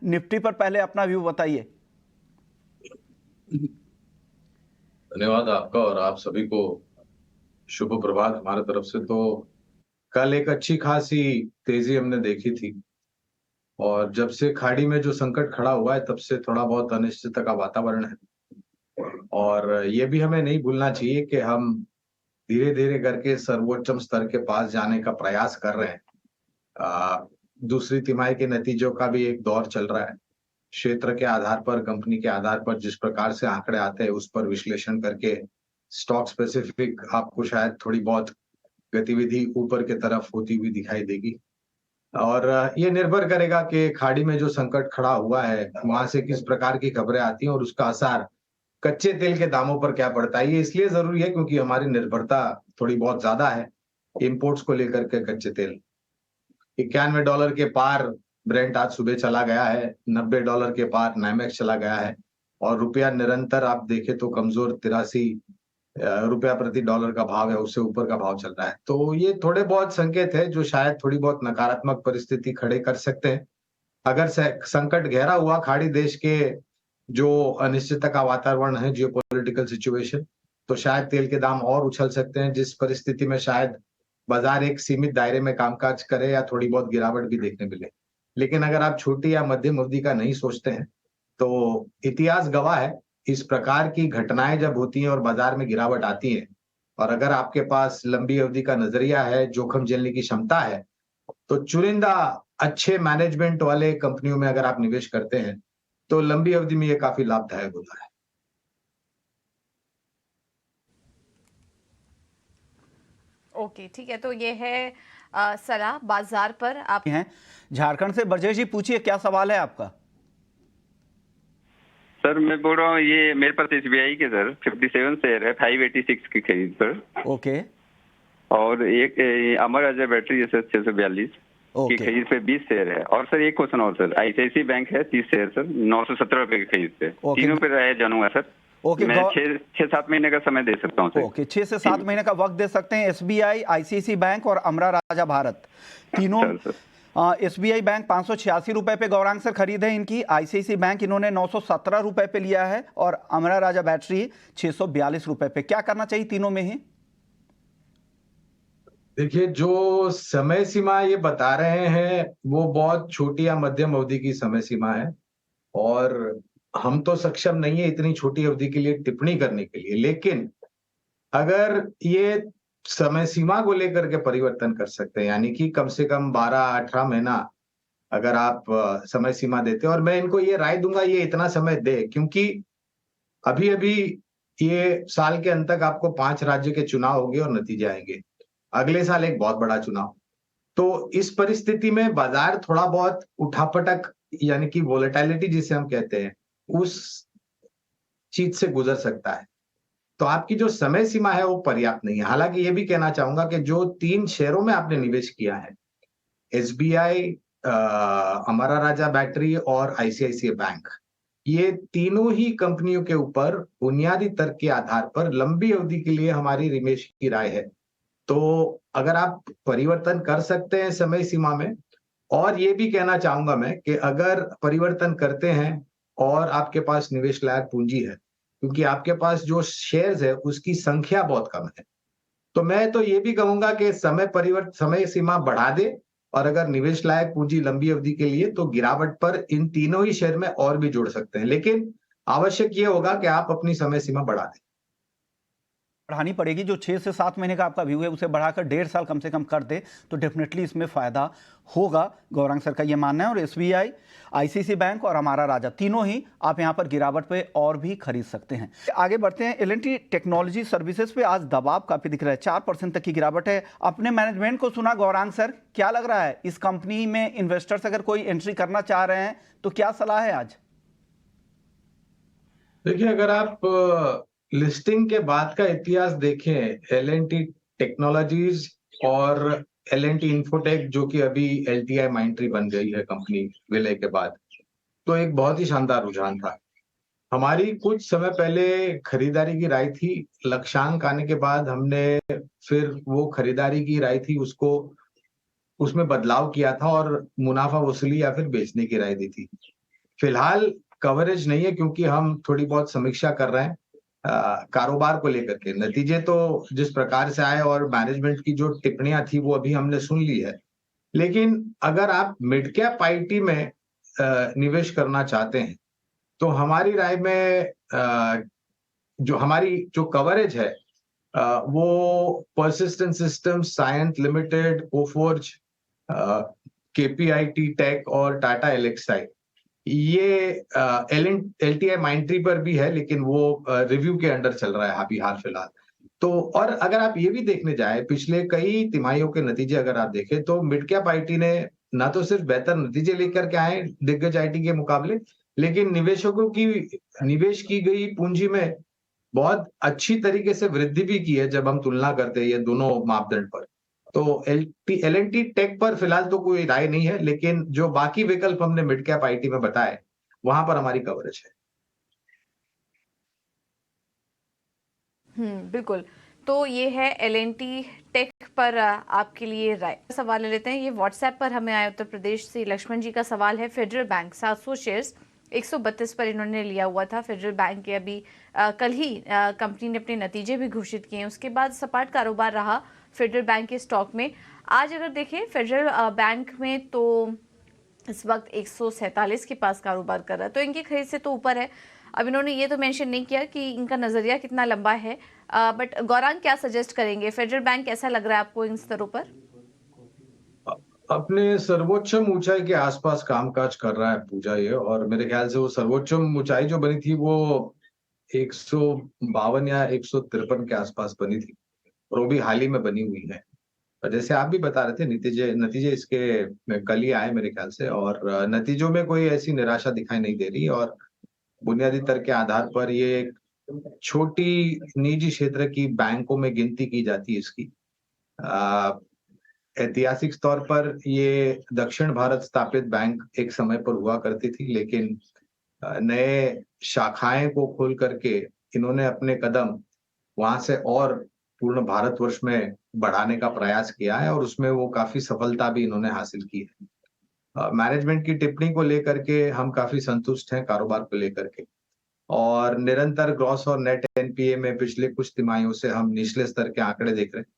Nifty पर पहले अपना व्यू बताइए। धन्यवाद आपका और आप सभी को शुभ प्रभात हमारे तरफ से। तो कल एक अच्छी खासी तेजी हमने देखी थी और जब से खाड़ी में जो संकट खड़ा हुआ है तब से थोड़ा बहुत अनिश्चितता का वातावरण है। और ये भी हमें नहीं भूलना चाहिए कि हम धीरे-धीरे करके सर्वोच्चम स्तर के पास जाने का प्रयास कर रहे हैं। दूसरी तिमाही के नतीजों का भी एक दौर चल रहा है। क्षेत्र के आधार पर, कंपनी के आधार पर जिस प्रकार से आंकड़े आते हैं, उस पर विश्लेषण करके स्टॉक स्पेसिफिक आपको शायद थोड़ी बहुत गतिविधि ऊपर की तरफ होती हुई दिखाई देगी। और ये निर्भर करेगा कि खाड़ी में जो संकट खड़ा हुआ है, वहाँ से किस प्रकार की खबरें आती हैं और उसका असर कच्चे तेल के दामों पर क्या पड़ता है। ये इसलिए ज़रूरी है क्योंकि हमारी निर्भरता थोड़ी बहुत ज़्यादा है, इम्पोर्ट्स को लेकर के कच्चे तेल। $91 के पार ब्रेंट आज सुबह चला गया है, $90 के पार नाइमेक्स चला गया है और रुपया निरंतर आप देखें तो कमज़ोर 83 रुपया प्रति डॉलर का भाव है, उससे ऊपर का भाव चल रहा है। तो ये थोड़े बहुत संकेत है जो शायद थोड़ी बहुत नकारात्मक परिस्थिति खड़े कर सकते हैं। अगर संकट गहरा हुआ खाड़ी देश के जो अनिश्चितता का वातावरण है, जियोपॉलिटिकल सिचुएशन, तो शायद तेल के दाम और उछल सकते हैं, जिस परिस्थिति में शायद बाजार एक सीमित दायरे में कामकाज करे या थोड़ी बहुत गिरावट भी देखने मिले। लेकिन अगर आप छोटी या मध्यम अवधि का नहीं सोचते हैं, तो इतिहास गवाह है, इस प्रकार की घटनाएँ जब होती हैं और बाजार में गिरावट आती है और अगर आपके पास लंबी अवधि का नज़रिया है, जोखिम झेलने की क्षमता है, तो चुनिंदा अच्छे मैनेजमेंट वाले कंपनियों में अगर आप निवेश करते हैं, तो लंबी अवधि में ये काफ़ी लाभदायक होता है। ओके, ठीक है। तो ये है सलाह बाजार पर। आप हैं झारखंड से। ब्रजेश जी पूछिए, क्या सवाल है आपका? सर मैं बोल रहा हूँ, ये मेरे पास एसबीआई के सर 57 शेयर है 586 की खरीद पर। ओके और एक अमर राजा बैटरी है सर 642 की ओके खरीद पे 20 शेयर है। और सर एक क्वेश्चन और सर, आईसीआईसीआई बैंक है 30 शेयर सर 917 रुपए की खरीद पे। ओके। तीनों पे राय जानूंगा सर। ओके मैं 6-7 महीने का समय दे सकता हूँ सर। ओके 6 से 7 महीने का वक्त दे सकते हैं। एसबीआई, आईसीआईसीआई बैंक और अमरा राजा भारत तीनों। एसबीआई बैंक 586 रुपए पे गौरांग सर खरीद है इनकी। आईसीआईसीआई बैंक इन्होंने 917 रुपए पे लिया है और अमरा राजा बैटरी 642 रुपए पे। क्या करना चाहिए तीनों में ही? देखिए, जो समय सीमा ये बता रहे हैं, वो बहुत छोटी या मध्यम अवधि की समय सीमा है और हम तो सक्षम नहीं है इतनी छोटी अवधि के लिए टिप्पणी करने के लिए। लेकिन अगर ये समय सीमा को लेकर के परिवर्तन कर सकते हैं, यानी कि कम से कम 12-18 महीना अगर आप समय सीमा देते हैं और मैं इनको ये राय दूँगा ये इतना समय दें क्योंकि अभी-अभी ये साल के अंत तक आपको 5 राज्य के चुनाव होंगे और नतीजे आएँगे। अगले साल एक बहुत बड़ा चुनाव। तो इस परिस्थिति में बाजार थोड़ा बहुत उठापटक यानी कि वोलेटिलिटी जिसे हम कहते हैं, उस चीज़ से गुज़र सकता है। तो आपकी जो समय सीमा है वो पर्याप्त नहीं है। हालाँकि ये भी कहना चाहूँगा कि जो 3 शेयरों में आपने निवेश किया है, एसबीआई, अमरा राजा बैटरी और आईसीआईसीआई बैंक, ये तीनों ही कंपनियों के ऊपर बुनियादी तर्क के आधार पर लंबी अवधि के लिए हमारी निवेश की राय है। तो अगर आप परिवर्तन कर सकते हैं समय सीमा में और ये भी कहना चाहूँगा मैं कि अगर परिवर्तन करते हैं और आपके पास निवेश लायक पूँजी है, क्योंकि आपके पास जो शेयर्स है उसकी संख्या बहुत कम है। तो मैं तो ये भी कहूँगा कि समय सीमा बढ़ा दें और अगर निवेश लायक पूँजी लंबी अवधि के लिए तो गिरावट पर इन तीनों ही शेयर में और भी जोड़ सकते हैं। लेकिन आवश्यक ये होगा कि आप अपनी समय सीमा बढ़ा दें। बढ़ानी पड़ेगी। जो 6 से 7 महीने का आपका व्यू है उसे बढ़ाकर 1.5 साल कम से कम कर दे तो डेफिनेटली इसमें फ़ायदा होगा, गौरांग सर का ये मानना है। और एसबीआई, आईसीआईसीआई बैंक और हमारा राजा तीनों ही आप यहाँ पर गिरावट पे और भी खरीद सकते हैं। आगे बढ़ते हैं। एल&टी टेक्नोलॉजी सर्विसेज पे आज दबाव काफ़ी दिख रहा है, 4% तक की गिरावट है। अपने मैनेजमेंट को सुना गौरांग सर, क्या लग रहा है इस कंपनी में इन्वेस्टर्स अगर कोई एंट्री करना चाह रहे हैं तो क्या सलाह है आज? देखिए, अगर आप लिस्टिंग के बाद का इतिहास देखें, एल&टी टेक्नोलॉजीज़ और एल&टी इन्फोटेक जो कि अभी एलटीआई माइंडट्री बन गई है कंपनी विलय के बाद, तो एक बहुत ही शानदार रुझान था। हमारी कुछ समय पहले खरीदारी की राय थी, लक्ष्यांक आने के बाद हमने फिर वो खरीदारी की राय थी उसमें बदलाव किया था और मुनाफ़ा वसूली या फिर बेचने की राय दी थी। फिलहाल कवरेज नहीं है क्योंकि हम थोड़ी बहुत समीक्षा कर रहे हैं कारोबार को लेकर के। नतीजे तो जिस प्रकार से आए और मैनेजमेंट की जो टिप्पणियां थी वो अभी हमने सुन ली है। लेकिन अगर आप मिड कैप आईटी में निवेश करना चाहते हैं तो हमारी राय में जो हमारी जो कवरेज है वो पर्सिस्टेंट सिस्टम्स, सायंत लिमिटेड, कोफोर्ज, केपीआईटी टेक और टाटा एलेक्साई, ये एलटीआई माइंट्री पर भी है लेकिन वो रिव्यू के अंडर चल रहा है अभी हाल फिलहाल। तो और अगर आप ये भी देखने जाए पिछले कई तिमाहियों के नतीजे अगर आप देखें तो मिड कैप आईटी ने ना तो सिर्फ बेहतर नतीजे लेकर के आए दिग्गज आईटी के मुकाबले, लेकिन निवेशकों की निवेश की गई पूंजी में बहुत अच्छी तरीके से वृद्धि भी की है जब हम तुलना करते हैं ये दोनों मापदंड पर। तो एल&टी टेक पर फिलहाल तो कोई राय नहीं है, लेकिन जो बाकी विकल्प हमने मिड कैप आईटी में बताए वहां पर हमारी कवरेज है। बिल्कुल। तो ये है एल&टी टेक पर आपके लिए राय। सवाल ले लेते हैं, ये व्हाट्सएप पर हमें आया उत्तर प्रदेश से लक्ष्मण जी का सवाल है। फेडरल बैंक 700 शेयर्स 132 पर इन्होंने लिया हुआ था। फेडरल बैंक के अभी कल ही कंपनी ने अपने नतीजे भी घोषित किए हैं, उसके बाद सपाट कारोबार रहा फेडरल बैंक के स्टॉक में। आज अगर देखें फेडरल बैंक में तो इस वक्त 147 के पास कारोबार कर रहा है, तो इनकी खरीद से तो ऊपर है। अब इन्होंने ये तो मेंशन नहीं किया कि इनका नजरिया कितना लंबा है, बट गौरांग क्या सजेस्ट करेंगे? फेडरल बैंक कैसा लग रहा है आपको इन स्तरों पर? अपने सर्वोच्चम ऊंचाई के आसपास कामकाज कर रहा है पूजा ये, और मेरे ख्याल से वो सर्वोच्चम ऊंचाई जो बनी थी वो 152 या 153 के आसपास बनी थी, और वो भी हाल ही में बनी हुई है। और जैसे आप भी बता रहे थे नतीजे नतीजे इसके कल ही आए मेरे ख्याल से, और नतीजों में कोई ऐसी निराशा दिखाई नहीं दे रही, और बुनियादी तर्क के आधार पर ये एक छोटी निजी क्षेत्र की बैंकों में गिनती की जाती है इसकी। ऐतिहासिक तौर पर ये दक्षिण भारत स्थापित बैंक एक समय पर हुआ करती थी, लेकिन नए शाखाएं को खोल करके इन्होंने अपने कदम वहां से और पूर्ण भारतवर्ष में बढ़ाने का प्रयास किया है, और उसमें वो काफी सफलता भी इन्होंने हासिल की है। मैनेजमेंट की टिप्पणी को लेकर के हम काफी संतुष्ट हैं कारोबार को लेकर के, और निरंतर ग्रॉस और नेट एनपीए में पिछले कुछ तिमाहियों से हम निचले स्तर के आंकड़े देख रहे हैं।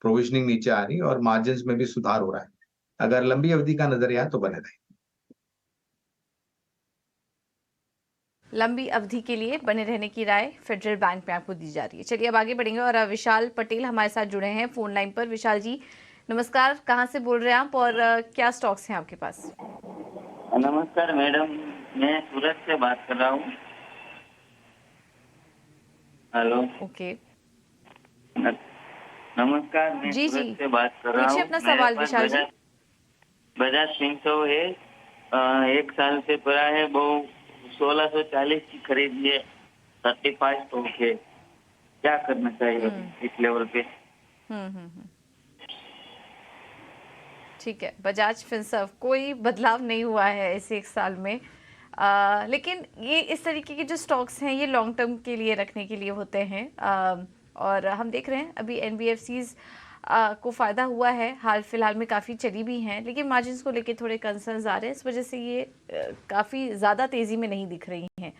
प्रोविजनिंग नीचे आ रही है और मार्जिन्स में भी सुधार हो रहा है। अगर लंबी अवधि का नजरिया है तो बने रहे। लंबी अवधि के लिए बने रहने की राय फेडरल बैंक में आपको दी जा रही है। चलिए अब आगे बढ़ेंगे और विशाल पटेल हमारे साथ जुड़े हैं फोन लाइन पर। विशाल जी नमस्कार, कहाँ से बोल रहे हैं आप और क्या स्टॉक्स हैं आपके पास? नमस्कार मैडम, मैं सूरत से बात कर रहा हूँ। हेलो। ओके, नमस्कार, मैं जी जी सूरत से बात कर रहा हूँ। पूछिए अपना सवाल विशाल जी। बजाज 300 है, 1 साल से पड़ा है, वो 1640 की खरीदी है, 35 स्टॉक है, क्या करना चाहिए इस लेवल पे? ठीक है, बजाज फिनसर्व कोई बदलाव नहीं हुआ है इस 1 साल में, लेकिन ये इस तरीके के जो स्टॉक्स हैं ये लॉन्ग टर्म के लिए रखने के लिए होते हैं, और हम देख रहे हैं अभी एनबीएफसीज को फ़ायदा हुआ है, हाल फिलहाल में काफ़ी चली भी हैं, लेकिन मार्जिन्स को लेके थोड़े कंसर्न्स आ रहे हैं, इस वजह से ये काफ़ी ज़्यादा तेज़ी में नहीं दिख रही हैं।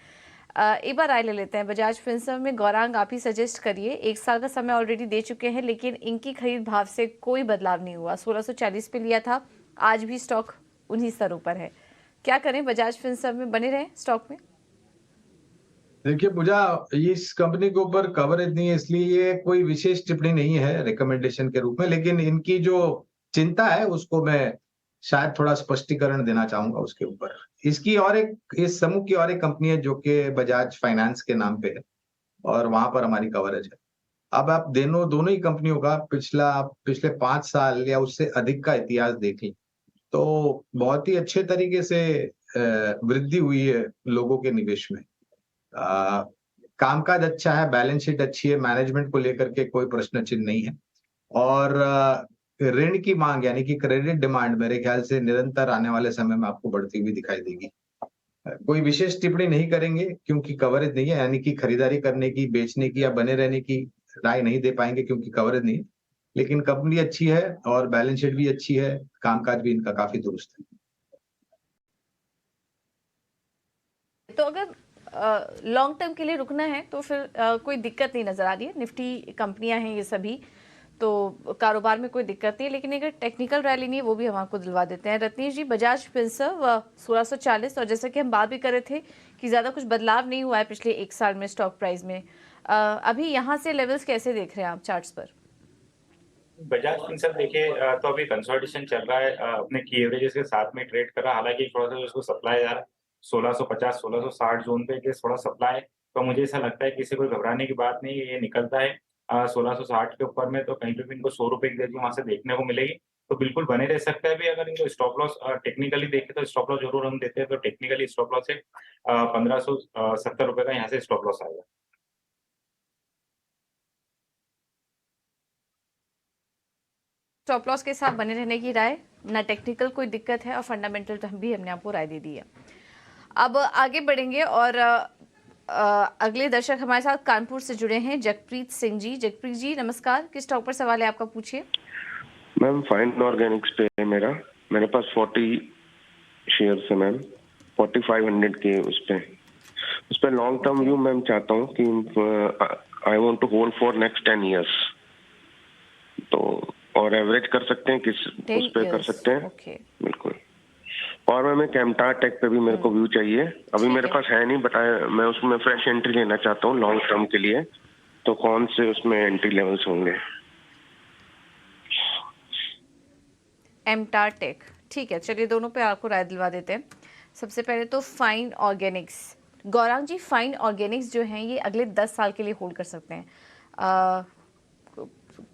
एक बार राय ले लेते हैं बजाज फिनसर्व में। गौरांग आप ही सजेस्ट करिए, 1 साल का समय ऑलरेडी दे चुके हैं लेकिन इनकी खरीद भाव से कोई बदलाव नहीं हुआ। 1640 पे लिया था, आज भी स्टॉक उन्हीं स्तरों पर है। क्या करें, बजाज फिनसर्व में बने रहें स्टॉक में? देखिए पूजा, इस कंपनी के ऊपर कवरेज नहीं है इसलिए ये कोई विशेष टिप्पणी नहीं है रिकमेंडेशन के रूप में, लेकिन इनकी जो चिंता है उसको मैं शायद थोड़ा स्पष्टीकरण देना चाहूंगा उसके ऊपर। इसकी और एक इस समूह की और एक कंपनी है जो कि बजाज फाइनेंस के नाम पे है, और वहां पर हमारी कवरेज है। अब आप दोनों ही कंपनियों का पिछले 5 साल या उससे अधिक का इतिहास देख लें तो बहुत ही अच्छे तरीके से वृद्धि हुई है लोगों के निवेश में। कामकाज अच्छा है, बैलेंस शीट अच्छी है, मैनेजमेंट को लेकर के कोई प्रश्न चिन्ह नहीं है, और ऋण की मांग यानी कि क्रेडिट डिमांड मेरे ख्याल से निरंतर आने वाले समय में आपको बढ़ती हुई दिखाई देगी। कोई विशेष टिप्पणी नहीं करेंगे क्योंकि कवरेज नहीं है, यानी कि खरीदारी करने की, बेचने की या बने रहने की राय नहीं दे पाएंगे क्योंकि कवरेज नहीं है, लेकिन कंपनी अच्छी है और बैलेंस शीट भी अच्छी है, कामकाज भी इनका काफी दुरुस्त है। तो अगर लॉन्ग टर्म के लिए रुकना है तो फिर कोई दिक्कत नहीं नज़र आ रही है। निफ्टी कंपनियां हैं ये सभी, तो कारोबार में कोई दिक्कत नहीं है। लेकिन अगर टेक्निकल रैली नहीं है वो भी हम आपको दिलवा देते हैं। रत्नेश जी, बजाज फिंसर्व 1640, और जैसा कि हम बात भी कर रहे थे कि ज़्यादा कुछ बदलाव नहीं हुआ है पिछले एक साल में स्टॉक प्राइस में। अभी यहाँ से लेवल्स कैसे देख रहे हैं आप चार्ट्स पर? बजाज फिंसर्व देखिए तो अभी कंसोलिडेशन चल रहा है, अपने की एवरेजेस के साथ में ट्रेड कर रहा है। हालांकि थोड़ा सा उसको सप्लाई आ रहा है 1650 1660 जोन पे के थोड़ा सप्लाई है, तो मुझे ऐसा लगता है कि इसे कोई घबराने की बात नहीं है। ये निकलता है 1660 के ऊपर में, तो कहीं पे भी इनको 100 रुपए की वहां से देखने को मिलेगी, तो बिल्कुल बने रह सकता है। भी अगर इनको स्टॉप लॉस टेक्निकली देखें तो स्टॉप लॉस जरूर हम देते हैं, तो टेक्निकली स्टॉप लॉस है 1570 रुपए का यहाँ से स्टॉप लॉस आएगा। स्टॉप लॉस के साथ बने रहने की राय, ना टेक्निकल कोई दिक्कत है और फंडामेंटल भी हमने आपको राय दे दी है। अब आगे बढ़ेंगे और अगले दर्शक हमारे साथ कानपुर से जुड़े हैं, जगप्रीत सिंह जी। जगप्रीत जी नमस्कार, किस स्टॉक पर सवाल है आपका, पूछिए। मैम फाइन ऑर्गेनिक्स पे है मेरे पास 40 शेयर्स है मैम, 4500 के उस पे लॉन्ग टर्म व्यू मैम चाहता हूँ कि I want to hold for next 10 years, तो और एवरेज कर सकते हैं किस उस पे कर सकते हैं। ओके, बिल्कुल। और मैं कैम्टार टेक पे भी मेरे को व्यू चाहिए, अभी मेरे पास है नहीं, बताया मैं उसमें फ्रेश एंट्री लेना चाहता हूँ लॉन्ग टर्म के लिए, तो कौन से उसमें एंट्री लेवल्स होंगे? एमटार टेक, ठीक है, चलिए दोनों पे आपको राय दिलवा देते हैं। सबसे पहले तो फाइन ऑर्गेनिक्स, गौरांग जी, फाइन ऑर्गेनिक्स जो हैं ये अगले 10 साल के लिए होल्ड कर सकते हैं।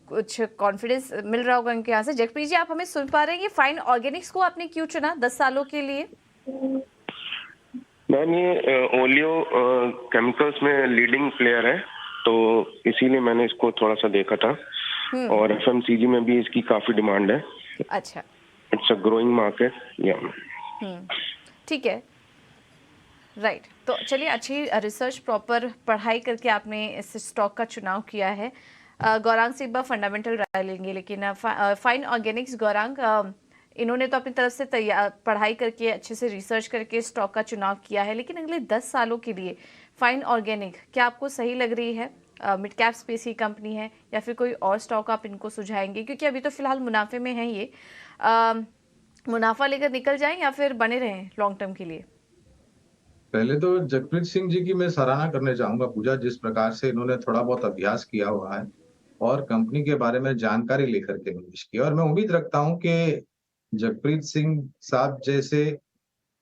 कुछ कॉन्फिडेंस मिल रहा होगा इनके यहाँ से। जगप्रीत जी, आप हमें सुन पा रहे हैं? ये फाइन ऑर्गेनिक्स को आपने क्यों चुना 10 सालों के लिए? मैम ये ओलियो केमिकल्स में लीडिंग प्लेयर है, तो इसीलिए मैंने इसको थोड़ा सा देखा था, और एफएमसीजी में भी इसकी काफी डिमांड है। अच्छा, इट्स अ ग्रोइंग मार्केट, या ठीक है, राइट। तो चलिए, अच्छी रिसर्च प्रॉपर पढ़ाई करके आपने इस स्टॉक का चुनाव किया है। गौरांग से एक बार फंडामेंटल राय लेंगे, लेकिन फाइन ऑर्गेनिक्स, गौरांग इन्होंने तो अपनी तरफ से पढ़ाई करके अच्छे से रिसर्च करके स्टॉक का चुनाव किया है, लेकिन अगले 10 सालों के लिए फाइन ऑर्गेनिक क्या आपको सही लग रही है? मिड कैप स्पेस की कंपनी है, या फिर कोई और स्टॉक आप इनको सुझाएंगे? क्योंकि अभी तो फिलहाल मुनाफे में है ये, मुनाफा लेकर निकल जाएं या फिर बने रहें लॉन्ग टर्म के लिए? पहले तो जगप्रीत सिंह जी की मैं सराहना करने चाहूंगा पूजा, जिस प्रकार से इन्होंने थोड़ा बहुत अभ्यास किया हुआ है और कंपनी के बारे में जानकारी लेकर के निवेश किया, और मैं उम्मीद रखता हूं कि जगप्रीत सिंह साहब जैसे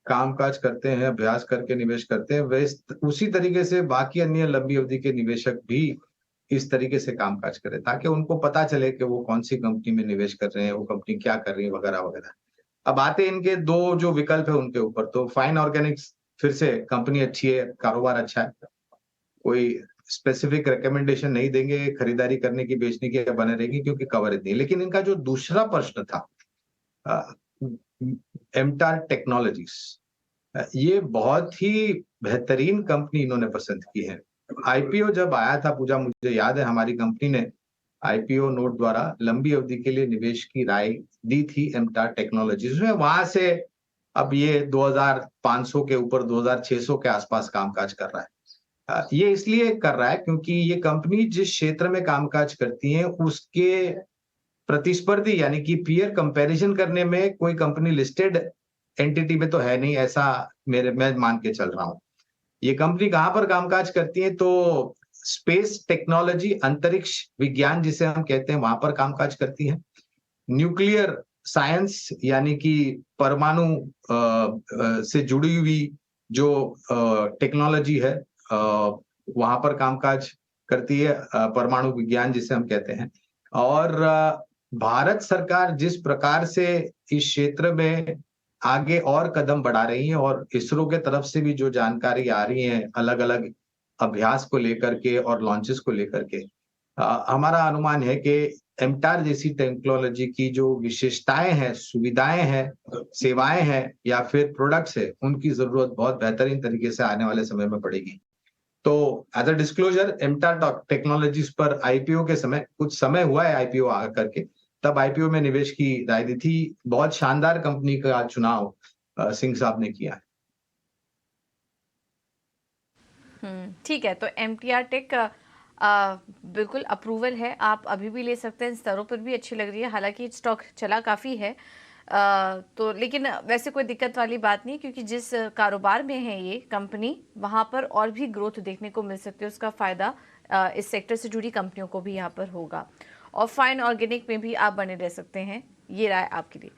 कामकाज करते हैं, अभ्यास करके निवेश करते हैं, वैसे उसी तरीके से बाकी अन्य लंबी अवधि के निवेशक भी इस तरीके से कामकाज करें, ताकि उनको पता चले कि वो कौन सी कंपनी में निवेश कर रहे हैं, वो कंपनी क्या कर रही है, वगैरह वगैरह। अब आते इनके दो जो विकल्प है उनके ऊपर, तो फाइन ऑर्गेनिक्स फिर से कंपनी अच्छी है, कारोबार अच्छा है, कोई स्पेसिफिक रिकमेंडेशन नहीं देंगे खरीदारी करने की, बेचने की, या बने रहेगी क्योंकि कवरेज नहीं। लेकिन इनका जो दूसरा प्रश्न था एमटार टेक्नोलॉजीज, ये बहुत ही बेहतरीन कंपनी इन्होंने पसंद की है। आईपीओ जब आया था पूजा, मुझे याद है हमारी कंपनी ने आईपीओ नोट द्वारा लंबी अवधि के लिए निवेश की राय दी थी एमटार टेक्नोलॉजीज में। वहां से अब ये 2500 के ऊपर 2600 के आसपास कामकाज कर रहा है। ये इसलिए कर रहा है क्योंकि ये कंपनी जिस क्षेत्र में कामकाज करती है उसके प्रतिस्पर्धी यानी कि पीयर कंपैरिजन करने में कोई कंपनी लिस्टेड एंटिटी में तो है नहीं, ऐसा मैं मान के चल रहा हूं। ये कंपनी कहां पर कामकाज करती है? तो स्पेस टेक्नोलॉजी, अंतरिक्ष विज्ञान जिसे हम कहते हैं, वहां पर कामकाज करती है। न्यूक्लियर साइंस यानी कि परमाणु से जुड़ी हुई जो टेक्नोलॉजी है वहां पर कामकाज करती है, परमाणु विज्ञान जिसे हम कहते हैं। और भारत सरकार जिस प्रकार से इस क्षेत्र में आगे और कदम बढ़ा रही है, और इसरो के तरफ से भी जो जानकारी आ रही है अलग अलग अभ्यास को लेकर के और लॉन्चेस को लेकर के, हमारा अनुमान है कि एमटार जैसी टेक्नोलॉजी की जो विशेषताएं हैं, सुविधाएं हैं, सेवाएं हैं या फिर प्रोडक्ट्स है, उनकी जरूरत बहुत बेहतरीन तरीके से आने वाले समय में पड़ेगी। तो एज अ डिस्क्लोजर, एमटार टेक्नोलॉजीज पर आईपीओ के समय, कुछ समय हुआ है आईपीओ आकर करके, तब आईपीओ में निवेश की राय दी थी। बहुत शानदार कंपनी का चुनाव सिंह साहब ने किया है। ठीक है, तो MTR टेक बिल्कुल अप्रूवल है, आप अभी भी ले सकते हैं, स्तरों पर भी अच्छी लग रही है, हालांकि स्टॉक चला काफ़ी है। तो लेकिन वैसे कोई दिक्कत वाली बात नहीं, क्योंकि जिस कारोबार में है ये कंपनी, वहाँ पर और भी ग्रोथ देखने को मिल सकती है, उसका फ़ायदा इस सेक्टर से जुड़ी कंपनियों को भी यहाँ पर होगा। और फाइन ऑर्गेनिक में भी आप बने रह सकते हैं, ये राय आपके लिए।